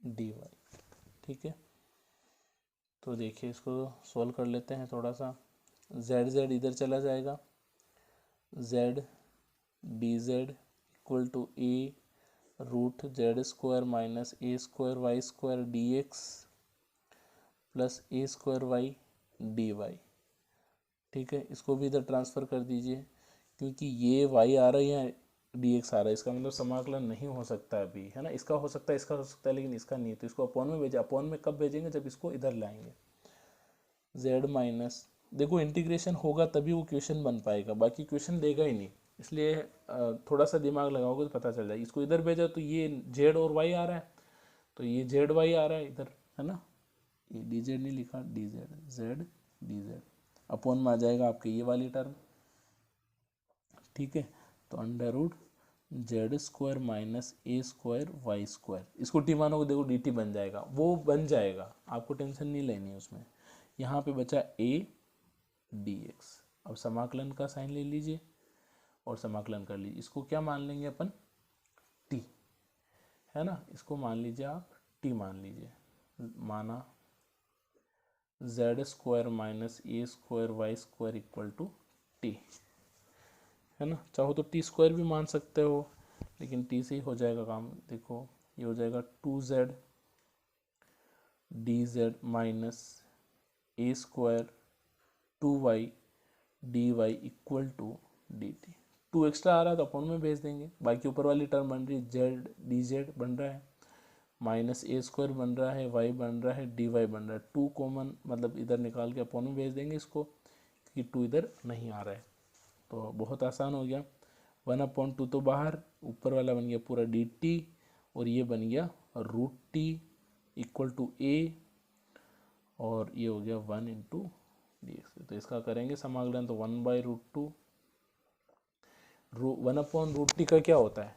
D Y, ठीक है। तो देखिए इसको सॉल्व कर लेते हैं थोड़ा सा, जेड जेड इधर चला जाएगा, z d Z equal to a root Z square minus A square Y square d x plus a square y d Y, ठीक है। इसको भी इधर ट्रांसफ़र कर दीजिए क्योंकि ये y आ रहा है या dx आ रहा है, इसका मतलब समाकलन नहीं हो सकता अभी, है ना। इसका हो सकता है, इसका हो सकता है लेकिन इसका नहीं है, तो इसको अपॉन में भेजा, अपॉन में कब भेजेंगे, जब इसको इधर लाएंगे। z माइनस, देखो इंटीग्रेशन होगा तभी वो क्वेश्चन बन पाएगा, बाकी क्वेश्चन देगा ही नहीं, इसलिए थोड़ा सा दिमाग लगाओगे तो पता चल जाए। इसको इधर भेजा तो ये z और y आ रहा है, तो ये z y आ रहा है इधर, है ना। ये डी जेड नहीं लिखा, D Z, Z d z upon में आ जाएगा आपके ये वाली टर्म, ठीक है। तो under root Z square minus ए स्क्वायर वाई स्क्वायर, इसको टी मानोगे देखो डी टी बन जाएगा, वो बन जाएगा, आपको टेंशन नहीं लेनी है उसमें। यहाँ पे बचा ए डी एक्स। अब समाकलन का साइन ले लीजिए और समाकलन कर लीजिए। इसको क्या मान लेंगे अपन, टी, है ना, इसको मान लीजिए आप टी मान लीजिए, माना z square minus A square Y square equal to t, है ना। चाहो तो टी स्क्वायर भी मान सकते हो, लेकिन टी से ही हो जाएगा काम। देखो ये हो जाएगा 2z D Z minus A square 2y D Y equal to D T. 2 extra आ रहा है तो अपन में भेज देंगे, बाकी ऊपर वाली टर्म बन रही है जेड डी जेड बन रहा है, माइनस ए स्क्वायर बन रहा है, वाई बन रहा है, डी वाई बन रहा है। 2 कॉमन मतलब इधर निकाल के अपन में भेज देंगे इसको, क्योंकि 2 इधर नहीं आ रहा है। तो बहुत आसान हो गया। 1/2 तो बाहर, ऊपर वाला बन गया पूरा डी टी, और ये बन गया रूट टी इक्वल टू ए, और ये हो गया 1 इंटू डी एक्स। तो इसका करेंगे समाकलन, तो 1/√2, 1/√t का क्या होता है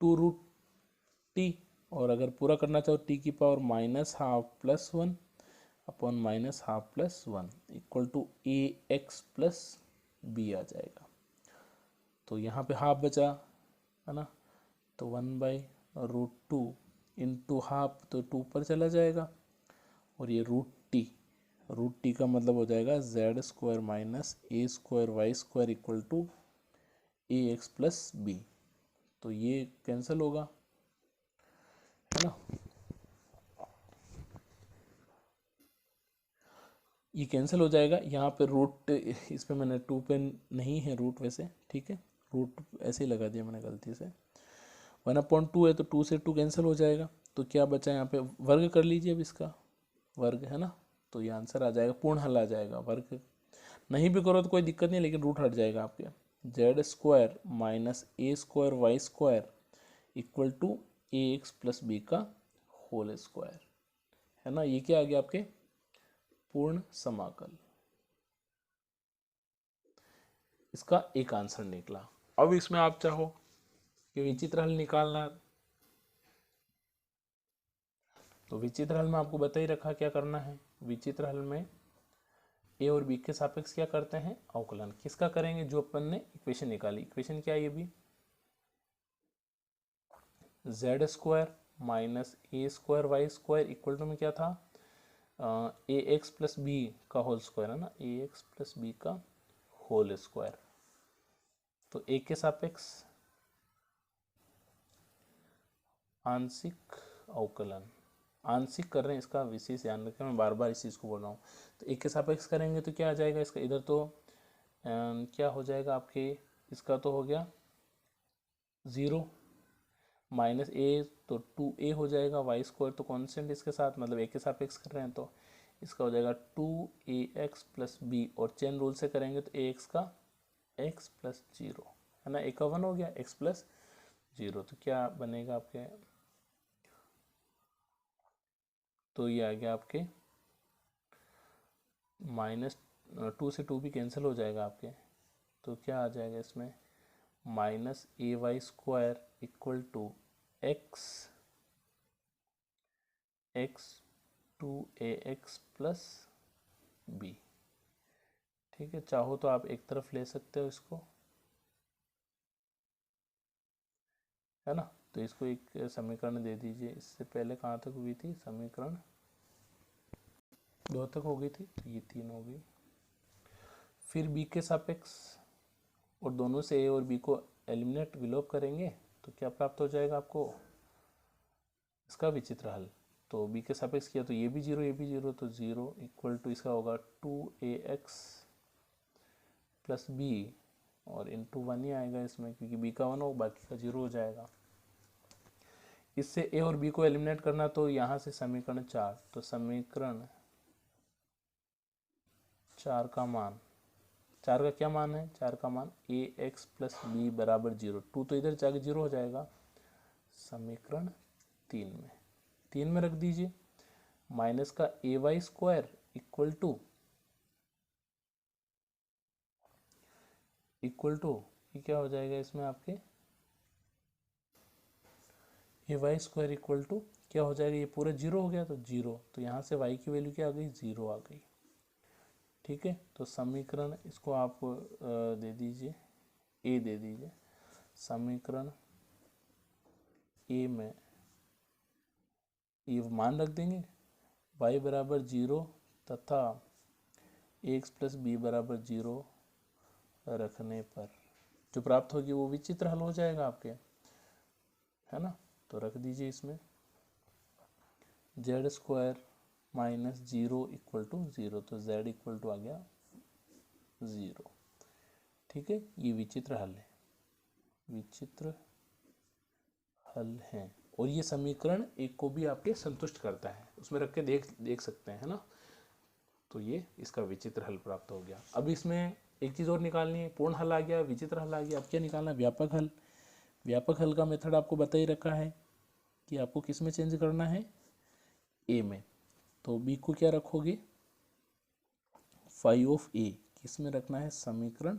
2√t, और अगर पूरा करना चाहो टी की power -½ + 1 upon -½ + 1 equal to A x plus B आ जाएगा। तो यहाँ पे हाफ बचा, है ना, तो 1/√2 इंटू हाफ, तो 2 पर चला जाएगा, और ये रूट टी का मतलब हो जाएगा z square minus A square Y square equal to A x plus b. तो ये कैंसिल होगा, है ना, ये कैंसिल हो जाएगा। यहाँ पे रूट, इसमें मैंने 2 पे नहीं है रूट वैसे, ठीक है, रूट ऐसे ही लगा दिया मैंने गलती से। 1/2 है तो 2 से 2 कैंसिल हो जाएगा, तो क्या बचा यहाँ पे, वर्ग कर लीजिए अब इसका, वर्ग, है ना, तो ये आंसर आ जाएगा, पूर्ण हल आ जाएगा। वर्ग नहीं भी करो तो कोई दिक्कत नहीं, लेकिन रूट हट जाएगा आपके। Z square minus A square Y square equal to A x plus b का होल स्क्वायर, है ना। ये क्या आ गया आपके, पूर्ण समाकल। इसका एक आंसर निकला। अब इसमें आप चाहो कि विचित्र हल निकालना है, तो विचित्र हल में आपको बता ही रखा क्या करना है। विचित्र हल में ए और बी के सापेक्ष क्या करते हैं, अवकलन। किसका करेंगे, जो अपन ने इक्वेशन निकाली। इक्वेशन क्या है ये भी, z square minus A square Y square equal to में क्या था, ए एक्स प्लस बी का होल स्क्वायर, है ना, ए एक्स प्लस बी का होल स्क्वायर। तो ए के सापेक्ष आंशिक अवकलन, आंशिक कर रहे हैं, इसका विशेष ध्यान रखें, मैं बार बार इस चीज़ को बोल रहा हूँ। तो एक के सापेक्ष करेंगे तो क्या आ जाएगा इसका, इधर तो क्या हो जाएगा आपके, इसका तो हो गया 0 माइनस ए, तो 2a हो जाएगा, वाई स्क्वायर तो कॉन्स्टेंट इसके साथ, मतलब एक के सापेक्ष कर रहे हैं, तो इसका हो जाएगा 2ax प्लस बी, और चेन रूल से करेंगे तो ax का x प्लस 0, है ना, एक का 1 हो गया, x प्लस 0, तो क्या बनेगा आपके, तो ये आ गया आपके -2 से 2 भी कैंसिल हो जाएगा आपके, तो क्या आ जाएगा इसमें, -ay square equal to x 2ax plus b. ठीक है, चाहो तो आप एक तरफ ले सकते हो इसको, है ना। तो इसको एक समीकरण दे दीजिए। इससे पहले कहाँ तक हुई थी, समीकरण 2 तक हो गई थी, तो ये 3 हो गई। फिर बी के सापेक्ष, और दोनों से ए और बी को एलिमिनेट विलोप करेंगे, तो क्या प्राप्त हो जाएगा आपको, इसका विचित्र हल। तो बी के सापेक्ष किया तो ये भी 0 ये भी 0, तो 0 इक्वल टू इसका होगा 2ax प्लस बी, और इंटू 1 ही आएगा इसमें, क्योंकि बी का 1 हो, बाकी का 0 हो जाएगा। इससे ए और बी को एलिमिनेट करना, तो यहाँ से समीकरण 4, तो समीकरण 4 का मान, 4 का क्या मान है, 4 का मान ए एक्स प्लस बी बराबर 0, 2 तो इधर जाके 0 हो जाएगा। समीकरण 3 में रख दीजिए, माइनस का ए वाई स्क्वायर इक्वल टू ये क्या हो जाएगा इसमें आपके ये वाई स्क्वायर इक्वल टू क्या हो जाएगा, ये पूरा जीरो हो गया तो जीरो, तो यहाँ से वाई की वैल्यू क्या आ गई, जीरो आ गई। ठीक है, तो समीकरण इसको आप दे दीजिए, ए दे दीजिए। समीकरण ए में ये मान रख देंगे, y बराबर जीरो तथा एक्स प्लस बी बराबर जीरो रखने पर जो प्राप्त होगी वो विचित्र हल हो जाएगा आपके, है ना। तो रख दीजिए इसमें z square minus zero equal to zero, तो z इक्वल टू आ गया ज़ीरो। ठीक है, ये विचित्र हल है, विचित्र हल है। और ये समीकरण एक को भी आपके संतुष्ट करता है, उसमें रख के देख सकते हैं, है ना। तो ये इसका विचित्र हल प्राप्त हो गया। अब इसमें एक चीज़ और निकालनी है, पूर्ण हल आ गया, विचित्र हल आ गया, अब क्या निकालना है, व्यापक हल। व्यापक हल का मेथड आपको बता ही रखा है कि आपको किस में चेंज करना है, ए में। तो बी को क्या रखोगे, फाई ऑफ ए किस में रखना है, समीकरण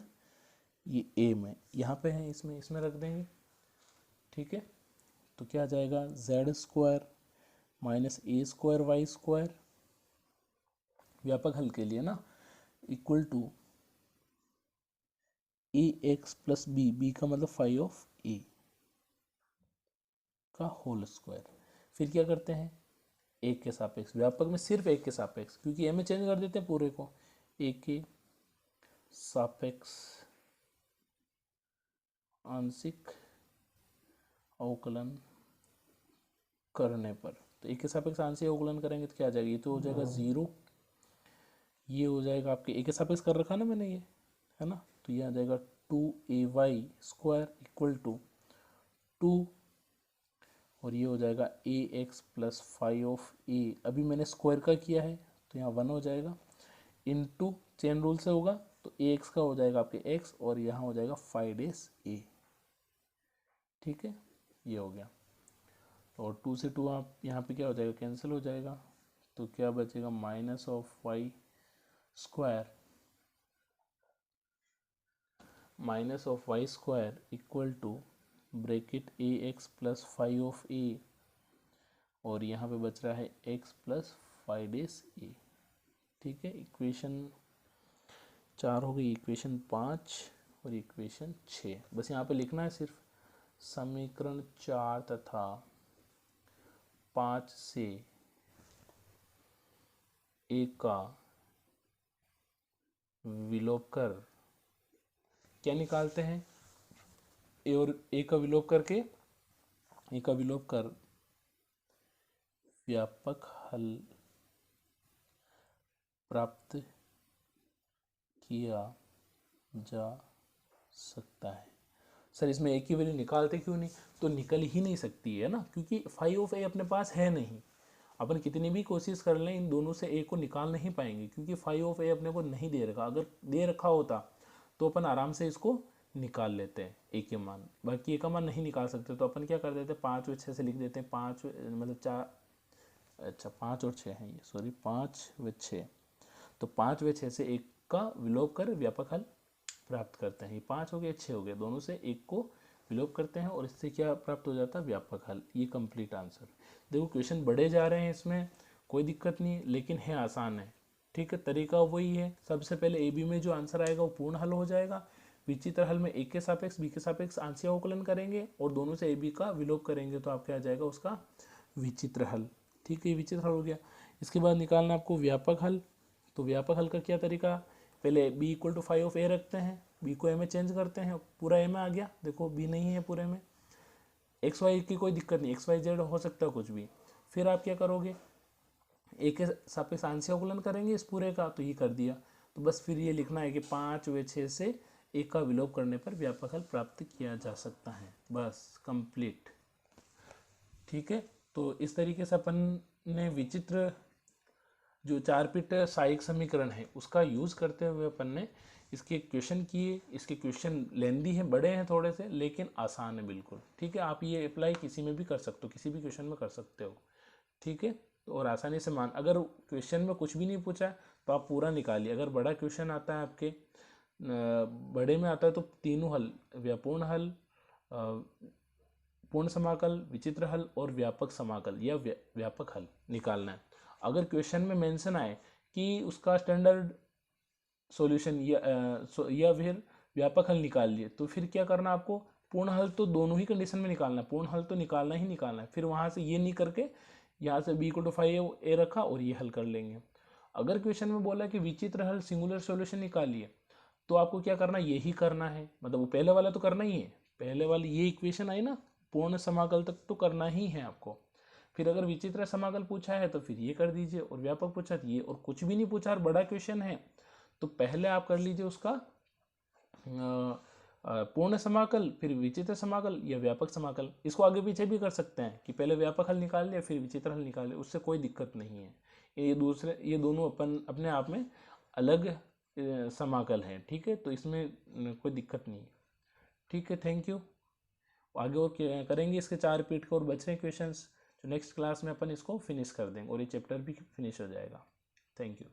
ये ए में, यहाँ पे है, इसमें रख देंगे। ठीक है, तो क्या आ जाएगा, जेड स्क्वायर माइनस ए स्क्वायर वाई स्क्वायर व्यापक हल के लिए ना, equal to A x plus b, b का मतलब फाई ऑफ ए का होल स्क्वायर। फिर क्या करते हैं, एक के सापेक्ष, व्यापक में सिर्फ एक के सापेक्ष, क्योंकि ए में चेंज कर देते हैं पूरे को, एक के सापेक्ष आंशिक अवकलन करने पर, तो एक के सापेक्ष आंशिक अवकलन करेंगे तो क्या आ जाएगा, ये तो हो जाएगा ज़ीरो, ये हो जाएगा आपके एक के सापेक्ष कर रखा ना मैंने ये, है ना। तो ये आ जाएगा 2ay स्क्वायर इक्वल टू 2, और ये हो जाएगा ए एक्स प्लस फाइव ऑफ ए, अभी मैंने स्क्वायर का किया है तो यहाँ 1 हो जाएगा, इनटू चेन रूल से होगा तो ए एक्स का हो जाएगा आपके एक्स, और यहाँ हो जाएगा 5 ए। ठीक है, ये हो गया। और 2 से 2 आप यहाँ पे क्या हो जाएगा, कैंसिल हो जाएगा, तो क्या बचेगा, minus of Y square equal to bracket A x plus five of A, और यहाँ पे बच रहा है एक्स प्लस 5 ए। ठीक है, इक्वेशन 4 हो गई, इक्वेशन 5 और इक्वेशन 6, बस यहाँ पे लिखना है सिर्फ, समीकरण 4 तथा 5 से ए का विलोप कर क्या निकालते हैं, ए और ए का विलोप करके, ए का विलोप कर व्यापक हल प्राप्त किया जा सकता है। सर इसमें ए की वैल्यू निकालते क्यों नहीं, तो निकल ही नहीं सकती है ना, क्योंकि फाइव ऑफ ए अपने पास है नहीं, अपन कितनी भी कोशिश कर लें इन दोनों से ए को निकाल नहीं पाएंगे, क्योंकि फाइव ऑफ ए अपने को नहीं दे रखा, अगर दे रखा होता तो अपन आराम से इसको निकाल लेते हैं ए के मान, बाकी ए का मान नहीं निकाल सकते तो अपन क्या कर देते हैं, 5 व 6 से लिख देते हैं, 5 मतलब 4, अच्छा 5 और 6 है ये, सॉरी 5 व 6, तो 5 व 6 से एक का विलोप कर व्यापक हल प्राप्त करते हैं, ये 5 हो गए 6 हो गए, दोनों से एक को विलोप करते हैं और इससे क्या प्राप्त हो जाता है, व्यापक हल। ये कंप्लीट आंसर। देखो क्वेश्चन बढ़े जा रहे हैं, इसमें कोई दिक्कत नहीं, लेकिन है आसान है। ठीक है, तरीका वही है, सबसे पहले ए बी में जो आंसर आएगा वो पूर्ण हल हो जाएगा, विचित्र हल में एक के सापेक्ष बी के सापेक्ष आंशिक अवकलन करेंगे और दोनों से ए बी का विलोप करेंगे तो आपके आ जाएगा उसका विचित्र हल। ठीक है, ये विचित्र हल हो गया। इसके बाद निकालना आपको व्यापक हल, तो व्यापक हल का क्या तरीका, पहले b equal to five of A रखते हैं, b को a में चेंज करते हैं, पूरा a में आ गया, देखो b नहीं है पूरे में, एक्स वाई की कोई दिक्कत नहीं, एक्स वाई जेड हो सकता है कुछ भी। फिर आप क्या करोगे, ए के सापेक्ष आंशिक अवकलन करेंगे इस पूरे का, तो ये कर दिया, तो बस फिर ये लिखना है कि 5 व 6 से एक का विलोप करने पर व्यापक हल प्राप्त किया जा सकता है, बस कंप्लीट। ठीक है, तो इस तरीके से अपन ने विचित्र जो 4 पिट सहायक समीकरण है उसका यूज़ करते हुए अपन ने इसके क्वेश्चन किए। इसके क्वेश्चन लेंदी हैं, बड़े हैं थोड़े से, लेकिन आसान है बिल्कुल। ठीक है, आप ये अप्लाई किसी में भी कर सकते हो, किसी भी क्वेश्चन में कर सकते हो। ठीक है, और आसानी से मान, अगर क्वेश्चन में कुछ भी नहीं पूछा तो आप पूरा निकालिए। अगर बड़ा क्वेश्चन आता है आपके, बड़े में आता है तो तीनों हल, व्यापूर्ण हल, पूर्ण समाकल, विचित्र हल और व्यापक समाकल या व्यापक हल निकालना है। अगर क्वेश्चन में मेंशन आए कि उसका स्टैंडर्ड सॉल्यूशन या फिर व्यापक हल निकाल लिए, तो फिर क्या करना आपको, पूर्ण हल तो दोनों ही कंडीशन में निकालना है, पूर्ण हल तो निकालना ही निकालना है। फिर वहाँ से ये नहीं करके यहाँ से b = 5a रखा और ये हल कर लेंगे। अगर क्वेश्चन में बोला कि विचित्र हल सिंगुलर सॉल्यूशन निकालिए, तो आपको क्या करना, यही करना है, मतलब वो पहले वाला तो करना ही है, पहले वाली ये इक्वेशन आई ना, पूर्ण समाकल तक तो करना ही है आपको। फिर अगर विचित्र समाकल पूछा है तो फिर ये कर दीजिए, और व्यापक पूछा तो ये, और कुछ भी नहीं पूछा और बड़ा क्वेश्चन है तो पहले आप कर लीजिए उसका पूर्ण समाकल, फिर विचित्र समाकल या व्यापक समाकल। इसको आगे पीछे भी कर सकते हैं कि पहले व्यापक हल निकाल लिया फिर विचित्र हल निकाल लिया, उससे कोई दिक्कत नहीं है। ये दोनों अपने आप में अलग समाकल हैं, ठीक है, तो इसमें कोई दिक्कत नहीं है, ठीक है। Thank you. आगे और करेंगे इसके 4 रिपीट के और बच रहे क्वेश्चंस, तो नेक्स्ट क्लास में अपन इसको फिनिश कर देंगे और ये चैप्टर भी फिनिश हो जाएगा। Thank you.